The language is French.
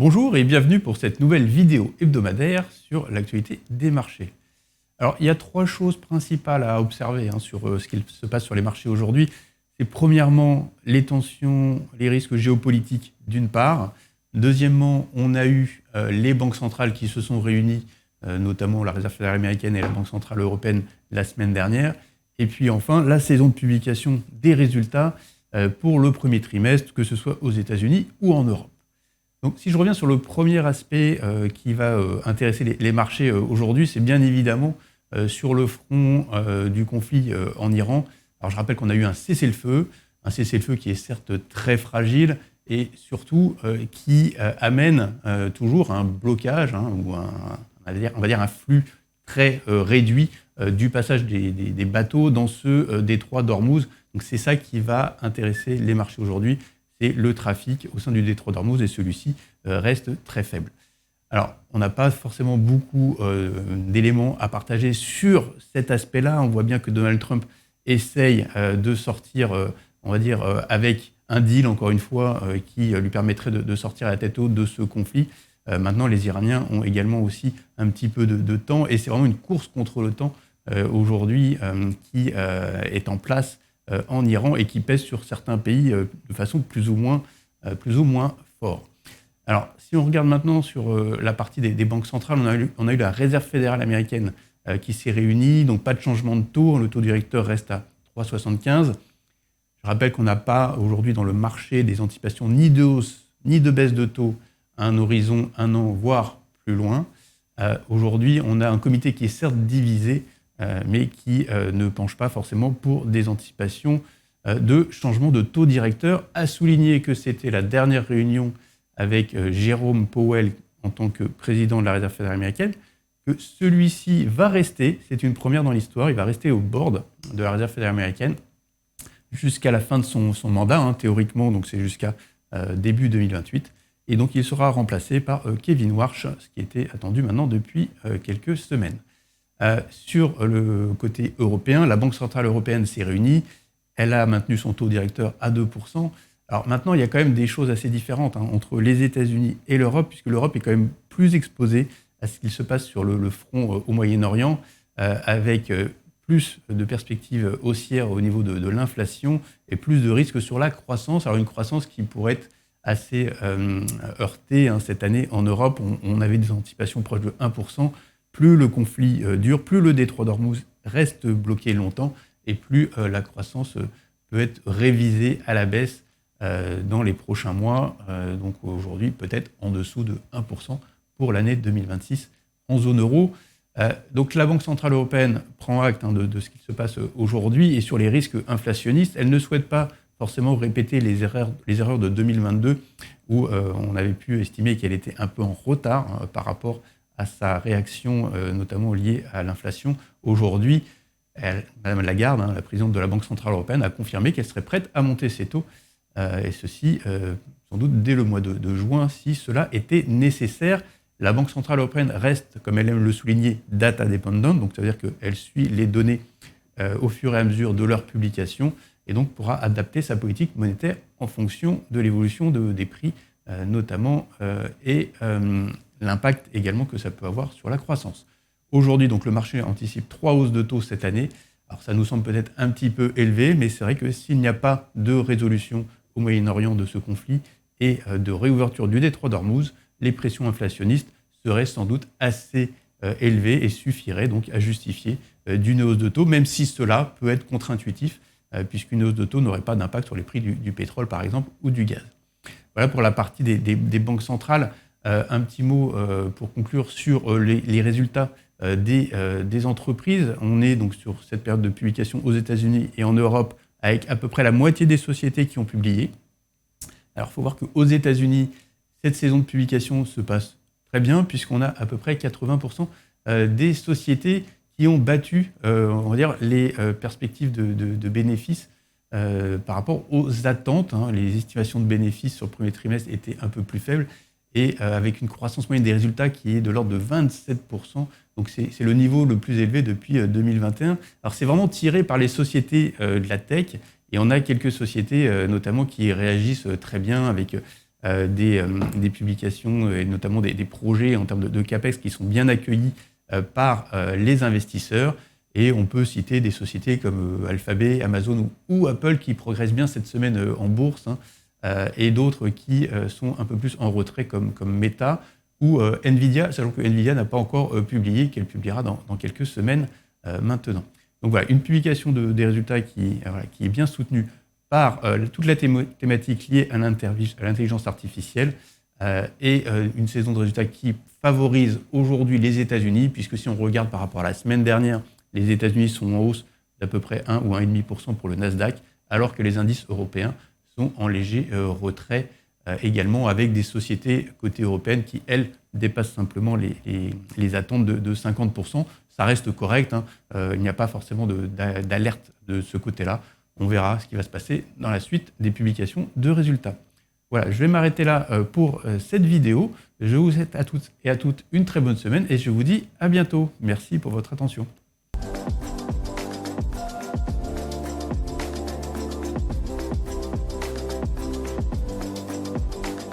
Bonjour et bienvenue pour cette nouvelle vidéo hebdomadaire sur l'actualité des marchés. Alors, il y a trois choses principales à observer sur ce qu'il se passe sur les marchés aujourd'hui. C'est premièrement les tensions, les risques géopolitiques d'une part. Deuxièmement, on a eu les banques centrales qui se sont réunies, notamment la Réserve fédérale américaine et la Banque centrale européenne la semaine dernière. Et puis enfin, la saison de publication des résultats pour le premier trimestre, que ce soit aux États-Unis ou en Europe. Donc, si je reviens sur le premier aspect qui va intéresser les marchés aujourd'hui, c'est bien évidemment sur le front du conflit en Iran. Alors, je rappelle qu'on a eu un cessez-le-feu qui est certes très fragile et surtout qui amène toujours un blocage ou on va dire un flux très réduit du passage des bateaux dans ce détroit d'Ormuz. Donc, c'est ça qui va intéresser les marchés aujourd'hui. Et le trafic au sein du détroit d'Ormuz, et celui-ci reste très faible. Alors, on n'a pas forcément beaucoup d'éléments à partager sur cet aspect-là. On voit bien que Donald Trump essaye de sortir, on va dire, avec un deal, encore une fois, qui lui permettrait de sortir à la tête haute de ce conflit. Maintenant, les Iraniens ont également aussi un petit peu de temps, et c'est vraiment une course contre le temps aujourd'hui qui est en place en Iran et qui pèse sur certains pays de façon plus ou moins fort. Alors, si on regarde maintenant sur la partie des banques centrales, on a eu la Réserve fédérale américaine qui s'est réunie, donc pas de changement de taux, le taux directeur reste à 3,75. Je rappelle qu'on n'a pas aujourd'hui dans le marché des anticipations ni de hausse ni de baisse de taux à un horizon 1 an, voire plus loin. Aujourd'hui, on a un comité qui est certes divisé, mais qui ne penche pas forcément pour des anticipations de changement de taux directeur. À souligner que c'était la dernière réunion avec Jérôme Powell en tant que président de la Réserve fédérale américaine, que celui-ci va rester, c'est une première dans l'histoire, il va rester au board de la Réserve fédérale américaine jusqu'à la fin de son mandat, théoriquement, donc c'est jusqu'à début 2028. Et donc il sera remplacé par Kevin Warsh, ce qui était attendu maintenant depuis quelques semaines. Sur le côté européen, la Banque centrale européenne s'est réunie, elle a maintenu son taux directeur à 2%. Alors maintenant, il y a quand même des choses assez différentes entre les États-Unis et l'Europe, puisque l'Europe est quand même plus exposée à ce qu'il se passe sur le front au Moyen-Orient, avec plus de perspectives haussières au niveau de l'inflation et plus de risques sur la croissance. Alors une croissance qui pourrait être assez heurtée cette année en Europe. On avait des anticipations proches de 1%. Plus le conflit dure, plus le détroit d'Ormuz reste bloqué longtemps et plus la croissance peut être révisée à la baisse dans les prochains mois. Donc aujourd'hui, peut-être en dessous de 1% pour l'année 2026 en zone euro. Donc la Banque centrale européenne prend acte de ce qui se passe aujourd'hui et sur les risques inflationnistes. Elle ne souhaite pas forcément répéter les erreurs de 2022 où on avait pu estimer qu'elle était un peu en retard par rapport à sa réaction, notamment liée à l'inflation. Aujourd'hui, Mme Lagarde, la présidente de la Banque centrale européenne, a confirmé qu'elle serait prête à monter ses taux, et ceci sans doute dès le mois de juin, si cela était nécessaire. La Banque centrale européenne reste, comme elle aime le souligner, data dependent, donc ça veut dire qu'elle suit les données au fur et à mesure de leur publication, et donc pourra adapter sa politique monétaire en fonction de l'évolution des prix, notamment, et l'impact également que ça peut avoir sur la croissance. Aujourd'hui, donc, le marché anticipe 3 hausses de taux cette année. Alors, ça nous semble peut-être un petit peu élevé, mais c'est vrai que s'il n'y a pas de résolution au Moyen-Orient de ce conflit et de réouverture du détroit d'Ormuz, les pressions inflationnistes seraient sans doute assez élevées et suffiraient donc à justifier d'une hausse de taux, même si cela peut être contre-intuitif, puisqu'une hausse de taux n'aurait pas d'impact sur les prix du pétrole, par exemple, ou du gaz. Voilà pour la partie des banques centrales. Un petit mot pour conclure sur les résultats des entreprises. On est donc sur cette période de publication aux États-Unis et en Europe avec à peu près la moitié des sociétés qui ont publié. Alors il faut voir qu'aux États-Unis, cette saison de publication se passe très bien puisqu'on a à peu près 80% des sociétés qui ont battu on va dire, les perspectives de bénéfices par rapport aux attentes. Les estimations de bénéfices sur le premier trimestre étaient un peu plus faibles et avec une croissance moyenne des résultats qui est de l'ordre de 27%. Donc c'est le niveau le plus élevé depuis 2021. Alors c'est vraiment tiré par les sociétés de la tech, et on a quelques sociétés notamment qui réagissent très bien avec des publications et notamment des projets en termes de CAPEX qui sont bien accueillis par les investisseurs. Et on peut citer des sociétés comme Alphabet, Amazon ou Apple qui progressent bien cette semaine en bourse, et d'autres qui sont un peu plus en retrait comme Meta ou Nvidia, sachant que Nvidia n'a pas encore publié, qu'elle publiera dans quelques semaines maintenant. Donc voilà, une publication des résultats qui est bien soutenue par toute la thématique liée à l'intelligence artificielle et une saison de résultats qui favorise aujourd'hui les États-Unis, puisque si on regarde par rapport à la semaine dernière, les États-Unis sont en hausse d'à peu près 1 ou 1,5% pour le Nasdaq, alors que les indices européens sont en léger retrait également, avec des sociétés côté européennes qui, elles, dépassent simplement les attentes de 50%. Ça reste correct, hein. Il n'y a pas forcément d'alerte de ce côté-là. On verra ce qui va se passer dans la suite des publications de résultats. Voilà, je vais m'arrêter là pour cette vidéo. Je vous souhaite à toutes et à toutes une très bonne semaine et je vous dis à bientôt. Merci pour votre attention.